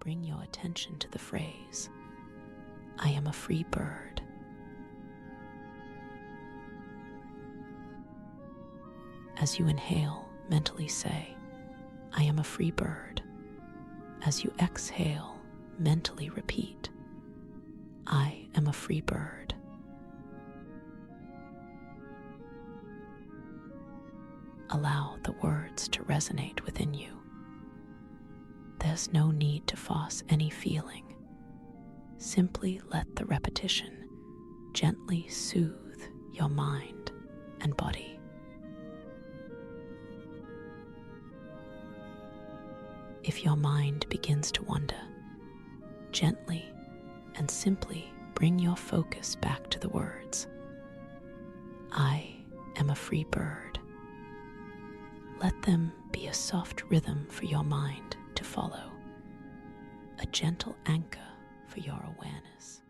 bring your attention to the phrase, I am a free bird. As you inhale, mentally say, I am a free bird. As you exhale, mentally repeat, I am a free bird. Allow the words to resonate within you. There's no need to force any feeling. Simply let the repetition gently soothe your mind and body. If your mind begins to wander, gently and simply bring your focus back to the words, I am a free bird. Let them be a soft rhythm for your mind to follow, a gentle anchor for your awareness.